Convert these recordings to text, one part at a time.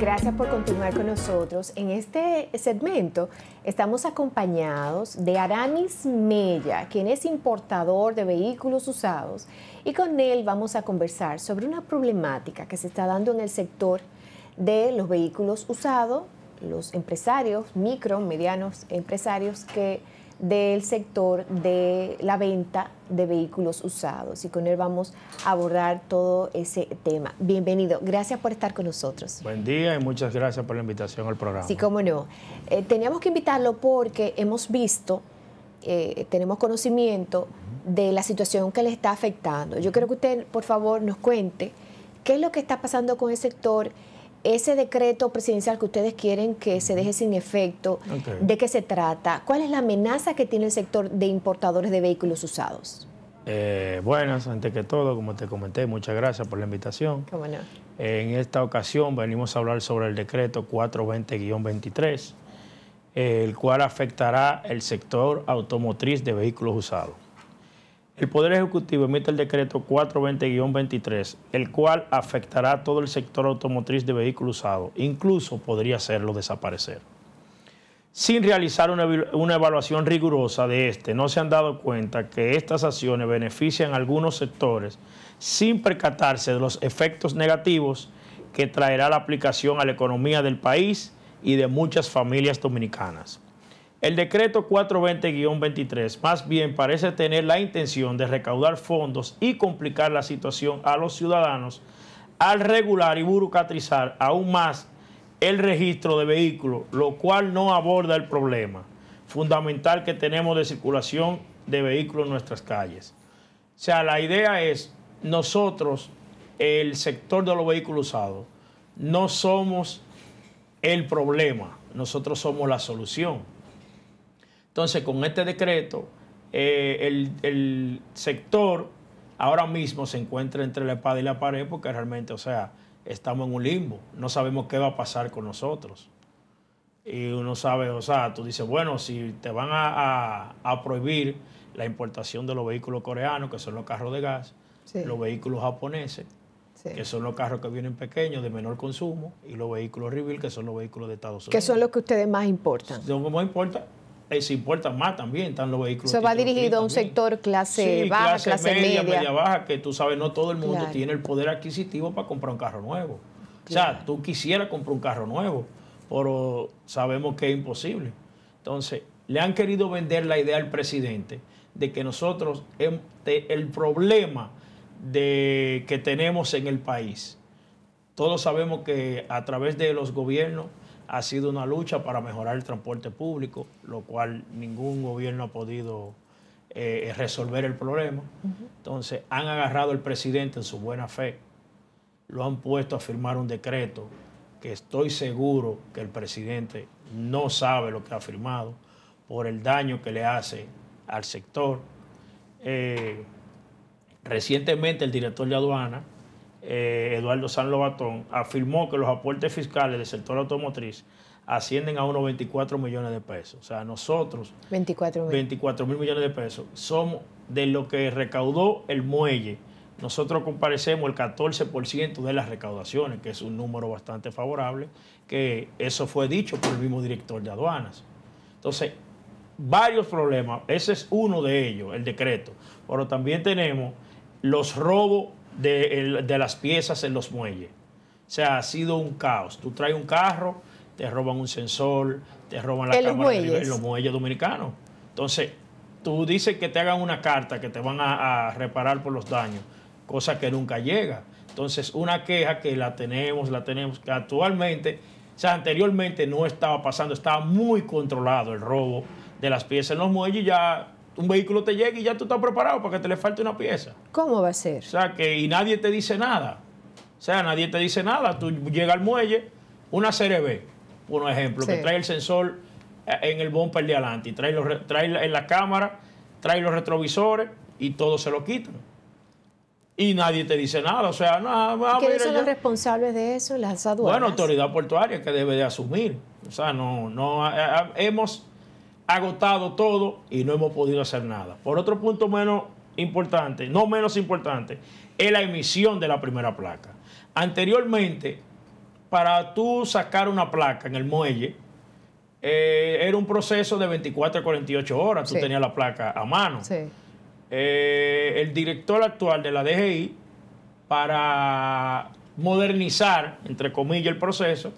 Gracias por continuar con nosotros. En este segmento estamos acompañados de Aramis Mella, quien es importador de vehículos usados, y con él vamos a conversar sobre una problemática que se está dando en el sector de los vehículos usados, los empresarios, micro, medianos empresarios del sector de la venta de vehículos usados, y con él vamos a abordar todo ese tema. Bienvenido, gracias por estar con nosotros. Buen día y muchas gracias por la invitación al programa. Sí, cómo no. Teníamos que invitarlo porque hemos visto, tenemos conocimiento de la situación que le está afectando. Yo quiero que usted, por favor, nos cuente qué es lo que está pasando con el sector. Ese decreto presidencial que ustedes quieren que se deje sin efecto, ¿de qué se trata? ¿Cuál es la amenaza que tiene el sector de importadores de vehículos usados? Buenas, antes que todo, como te comenté, muchas gracias por la invitación. ¿Cómo no? En esta ocasión venimos a hablar sobre el decreto 420-23, el cual afectará el sector automotriz de vehículos usados. El Poder Ejecutivo emite el decreto 420-23, el cual afectará a todo el sector automotriz de vehículos usados, incluso podría hacerlo desaparecer. Sin realizar una evaluación rigurosa de este, no se han dado cuenta que estas acciones benefician a algunos sectores sin percatarse de los efectos negativos que traerá la aplicación a la economía del país y de muchas familias dominicanas. El decreto 420-23 más bien parece tener la intención de recaudar fondos y complicar la situación a los ciudadanos al regular y burocratizar aún más el registro de vehículos, lo cual no aborda el problema fundamental que tenemos de circulación de vehículos en nuestras calles. O sea, la idea es, nosotros, el sector de los vehículos usados, no somos el problema, nosotros somos la solución. Entonces, con este decreto, el sector ahora mismo se encuentra entre la espada y la pared porque realmente, o sea, estamos en un limbo. No sabemos qué va a pasar con nosotros. Y uno sabe, o sea, tú dices, bueno, si te van a prohibir la importación de los vehículos coreanos, que son los carros de gas, sí, los vehículos japoneses, sí, que son los carros que vienen pequeños, de menor consumo, y los vehículos Rivian, que son los vehículos de Estados Unidos. ¿Qué son los que ustedes más importan? Lo que más importa. Se importan más también, están los vehículos. Se va dirigido a un sector clase baja, clase media, baja, que tú sabes, no todo el mundo, claro, tiene el poder adquisitivo para comprar un carro nuevo. Claro. O sea, tú quisieras comprar un carro nuevo, pero sabemos que es imposible. Entonces, le han querido vender la idea al presidente de que nosotros, el problema que tenemos en el país, todos sabemos que a través de los gobiernos ha sido una lucha para mejorar el transporte público, lo cual ningún gobierno ha podido resolver el problema. Entonces, han agarrado al presidente en su buena fe, lo han puesto a firmar un decreto que estoy seguro que el presidente no sabe lo que ha firmado por el daño que le hace al sector. Recientemente, el director de aduana, Eduardo San Lobatón, afirmó que los aportes fiscales del sector automotriz ascienden a unos 24 millones de pesos. O sea, nosotros, 24 mil millones de pesos, somos de lo que recaudó el muelle. Nosotros comparecemos el 14% de las recaudaciones, que es un número bastante favorable, que eso fue dicho por el mismo director de aduanas. Entonces, varios problemas. Ese es uno de ellos, el decreto. Pero también tenemos los robos de las piezas en los muelles. O sea, ha sido un caos. Tú traes un carro, te roban un sensor, te roban la cámara en los muelles dominicanos. Entonces, tú dices que te hagan una carta que te van a reparar por los daños, cosa que nunca llega. Entonces, una queja que la tenemos, que actualmente, o sea, anteriormente no estaba pasando, estaba muy controlado el robo de las piezas en los muelles. Ya un vehículo te llega y ya tú estás preparado para que te le falte una pieza. ¿Cómo va a ser? O sea, y nadie te dice nada. O sea, nadie te dice nada. Tú llegas al muelle, una CRB, por ejemplo, sí, que trae el sensor en el bumper de adelante y trae en la cámara, trae los retrovisores y todo se lo quitan. Y nadie te dice nada. O sea, nada. ¿Quiénes son los responsables de eso? Las aduanas. Bueno, autoridad portuaria que debe de asumir. O sea, hemos agotado todo y no hemos podido hacer nada. Por otro punto menos importante, no menos importante, es la emisión de la primera placa. Anteriormente, para tú sacar una placa en el muelle, era un proceso de 24 a 48 horas. Tú tenías la placa a mano. Sí. El director actual de la DGI, para modernizar, entre comillas, el proceso,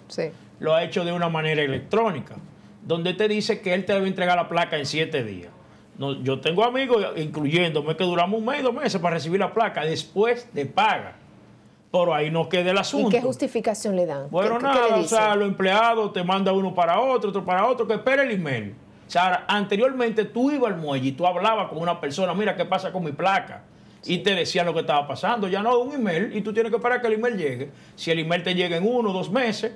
lo ha hecho de una manera electrónica, donde te dice que él te debe entregar la placa en 7 días. No, yo tengo amigos, incluyéndome, que duramos 1 mes, 2 meses para recibir la placa después de paga. Pero ahí no queda el asunto. ¿Y qué justificación le dan? Bueno, nada, o sea, los empleados te mandan uno para otro para otro, que espere el email. O sea, anteriormente tú ibas al muelle y tú hablabas con una persona, mira, ¿qué pasa con mi placa? Y te decían lo que estaba pasando. Ya no, un email, y tú tienes que esperar que el email llegue. Si el email te llega en 1 o 2 meses,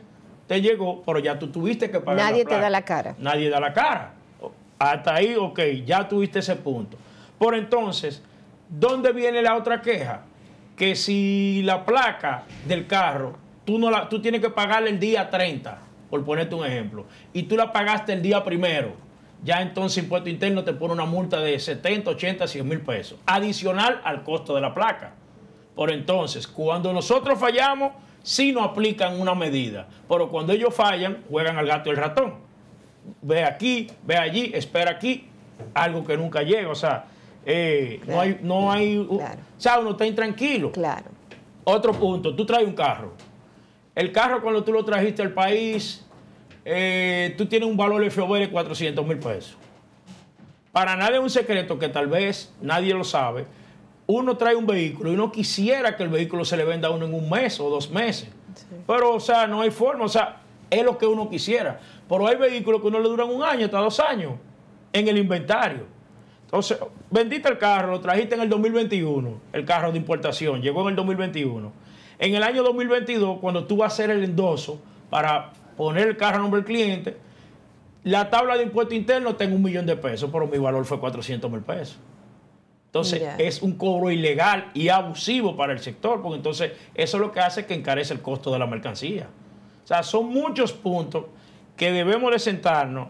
te llegó, pero ya tú tuviste que pagar la placa. Nadie te da la cara. Nadie da la cara. Hasta ahí, ok, ya tuviste ese punto. Por entonces, ¿dónde viene la otra queja? Que si la placa del carro, tú tienes que pagarla el día 30, por ponerte un ejemplo, y tú la pagaste el día 1, ya entonces Impuesto Interno te pone una multa de 70, 80, 100 mil pesos, adicional al costo de la placa. Por entonces, cuando nosotros fallamos, sí nos aplican una medida, pero cuando ellos fallan, juegan al gato y el ratón. Ve aquí, ve allí, espera aquí, algo que nunca llega, o sea, claro, no hay claro. O sea, uno está intranquilo. Claro. Otro punto, tú traes un carro. El carro, cuando tú lo trajiste al país, tú tienes un valor FOB de 400 mil pesos. Para nadie es un secreto que tal vez nadie lo sabe. Uno trae un vehículo y uno quisiera que el vehículo se le venda a uno en 1 mes o 2 meses. Sí. Pero, o sea, no hay forma. O sea, es lo que uno quisiera. Pero hay vehículos que uno le duran 1 año hasta 2 años en el inventario. Entonces, vendiste el carro, lo trajiste en el 2021, el carro de importación, llegó en el 2021. En el año 2022, cuando tú vas a hacer el endoso para poner el carro a nombre del cliente, la tabla de impuesto interno tengo 1 millón de pesos, pero mi valor fue 400 mil pesos. Entonces, es un cobro ilegal y abusivo para el sector, porque entonces eso es lo que hace que encarece el costo de la mercancía. O sea, son muchos puntos que debemos de sentarnos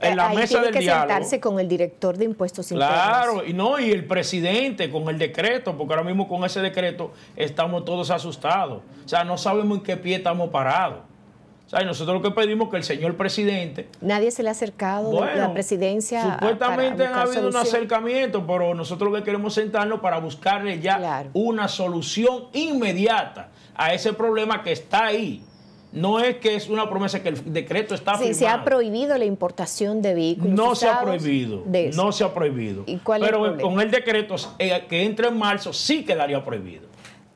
en la mesa del diálogo. Tiene que sentarse con el director de impuestos internos. Claro, y el presidente con el decreto, porque ahora mismo con ese decreto estamos todos asustados. O sea, no sabemos en qué pie estamos parados. O sea, y nosotros lo que pedimos es que el señor presidente... Nadie se le ha acercado de la presidencia. Supuestamente ha habido un acercamiento, pero nosotros lo que queremos sentarnos para buscarle ya una solución inmediata a ese problema que está ahí. No es que es una promesa que el decreto está firmado. Se ha prohibido la importación de vehículos usados. No se ha prohibido. No se ha prohibido. ¿Y cuál pero es el con el decreto que entra en marzo sí quedaría prohibido.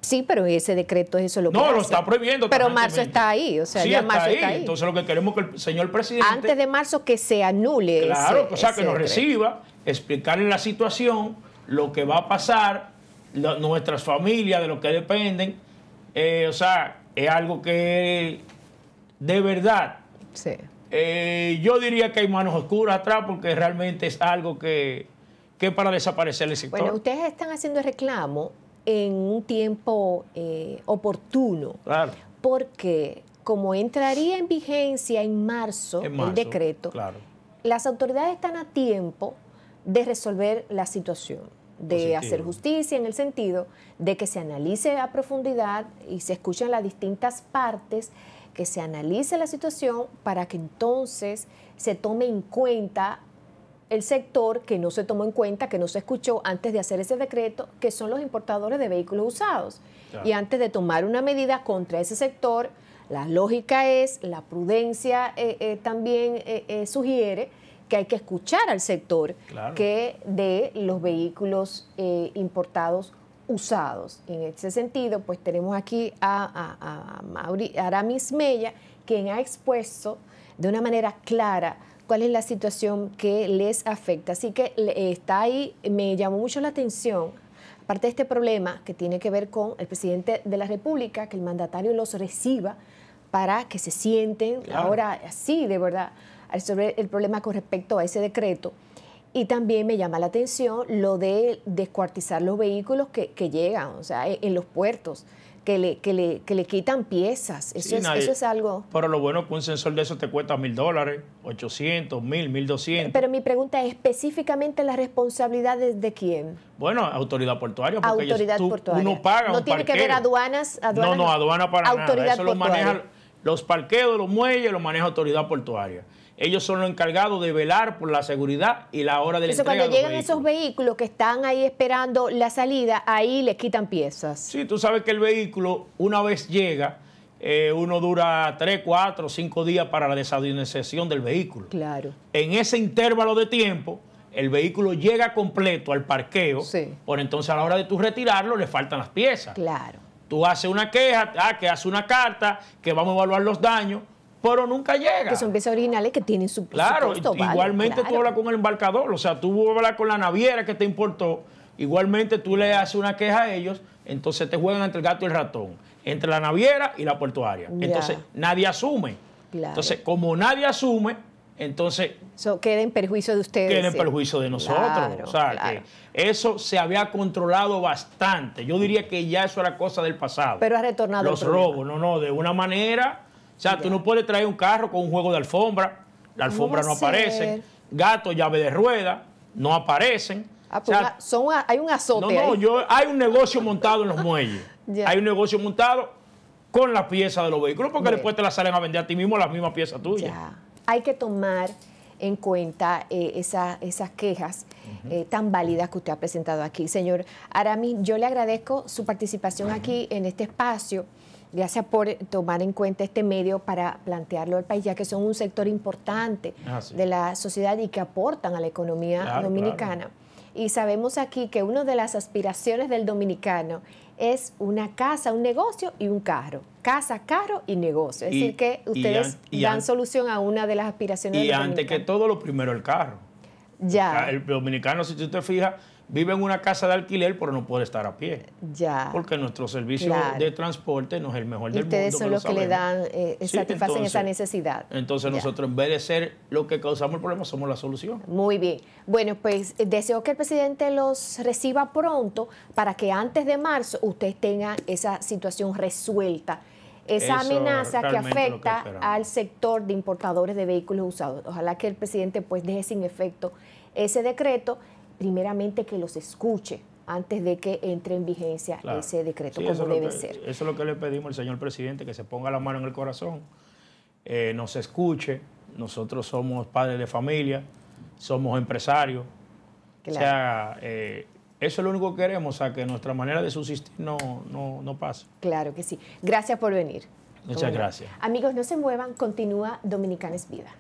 Sí, pero ese decreto eso es lo que No, hace. lo está prohibiendo. Pero marzo está ahí, o sea, sí, ya marzo está ahí. Entonces lo que queremos es que el señor presidente... Antes de marzo que se anule Claro, o sea, que nos reciba, explicarle la situación, lo que va a pasar, nuestras familias, de lo que dependen. O sea, es algo que de verdad, yo diría que hay manos oscuras atrás, porque realmente es algo que para desaparecer el sector. Bueno, ustedes están haciendo el reclamo en un tiempo oportuno, claro, porque como entraría en vigencia en marzo el decreto, claro, las autoridades están a tiempo de resolver la situación, de hacer justicia en el sentido de que se analice a profundidad y se escuchen las distintas partes, que se analice la situación para que entonces se tome en cuenta el sector que no se tomó en cuenta, que no se escuchó antes de hacer ese decreto, que son los importadores de vehículos usados. Claro. Y antes de tomar una medida contra ese sector, la lógica es, la prudencia también sugiere que hay que escuchar al sector, claro, que de los vehículos importados usados. En ese sentido, pues tenemos aquí a Aramis Mella, quien ha expuesto de una manera clara cuál es la situación que les afecta. Así que está ahí, me llamó mucho la atención, aparte de este problema que tiene que ver con el presidente de la República, que el mandatario los reciba para que se sienten, claro, ahora sí, de verdad, sobre el problema con respecto a ese decreto. Y también me llama la atención lo de descuartizar los vehículos que llegan, o sea, en los puertos, que le quitan piezas. Eso, sí, eso es algo... Pero lo bueno es que un sensor de eso te cuesta $1,000, 800, 1,000, 1,200. Pero mi pregunta es específicamente la responsabilidad de quién. Bueno, autoridad portuaria. Porque autoridad portuaria. Uno paga no un tiene parqueo. Que ver aduanas no, aduana para autoridad nada. Eso lo maneja Los parqueos, los muelles, los maneja autoridad portuaria. Ellos son los encargados de velar por la seguridad y la hora de la entrega de los cuando llegan esos vehículos que están ahí esperando la salida, ahí les quitan piezas. Sí, tú sabes que el vehículo, una vez llega, uno dura 3, 4, 5 días para la desalinización del vehículo. Claro. En ese intervalo de tiempo, el vehículo llega completo al parqueo, sí. Por entonces a la hora de tú retirarlo le faltan las piezas. Claro. Tú haces una queja, que haces una carta, que vamos a evaluar los daños, pero nunca llega. Que son piezas originales que tienen su Claro, costo, igualmente claro. tú hablas con el embarcador, o sea, tú hablas con la naviera que te importó, igualmente tú le haces una queja a ellos, entonces te juegan entre el gato y el ratón, entre la naviera y la portuaria. Ya. Entonces nadie asume. Claro. Entonces, como nadie asume, entonces Eso queda en perjuicio de ustedes. queda en perjuicio de nosotros. Claro, o sea, claro. que eso se había controlado bastante. Yo diría que ya eso era cosa del pasado. Pero ha retornado los el problema. robos, no, de una manera. O sea, tú no puedes traer un carro con un juego de alfombra, la alfombra no aparece, gato, llave de rueda, no aparecen. Ah, pues o sea, hay un azote ahí. Hay un negocio montado en los muelles. Ya. Hay un negocio montado con las piezas de los vehículos, porque después te las salen a vender a ti mismo las mismas piezas tuyas. Ya. Hay que tomar en cuenta esas quejas tan válidas que usted ha presentado aquí. Señor Aramis, yo le agradezco su participación aquí en este espacio. Gracias por tomar en cuenta este medio para plantearlo al país, ya que son un sector importante de la sociedad y que aportan a la economía dominicana. Claro. Y sabemos aquí que una de las aspiraciones del dominicano es una casa, un negocio y un carro. Casa, carro y negocio. Es decir, que ustedes dan solución a una de las aspiraciones del dominicano. Y antes que todo, lo primero, el carro. Ya. El dominicano, si tú te fijas, vive en una casa de alquiler, pero no puede estar a pie. Ya. Porque nuestro servicio de transporte no es el mejor del mundo. Ustedes son los que le dan, satisfacen esa necesidad. Entonces nosotros, en vez de ser lo que causamos el problema, somos la solución. Muy bien. Bueno, pues deseo que el presidente los reciba pronto para que antes de marzo ustedes tengan esa situación resuelta. Esa amenaza que afecta al sector de importadores de vehículos usados. Ojalá que el presidente pues deje sin efecto ese decreto, primeramente que los escuche antes de que entre en vigencia ese decreto, como debe ser. Eso es lo que le pedimos al señor presidente, que se ponga la mano en el corazón, nos escuche. Nosotros somos padres de familia, somos empresarios. Claro. O sea, eso es lo único que queremos, o sea, que nuestra manera de subsistir no pase. Claro que sí. Gracias por venir. Muchas gracias. Amigos, no se muevan, continúa Dominicana es Vida.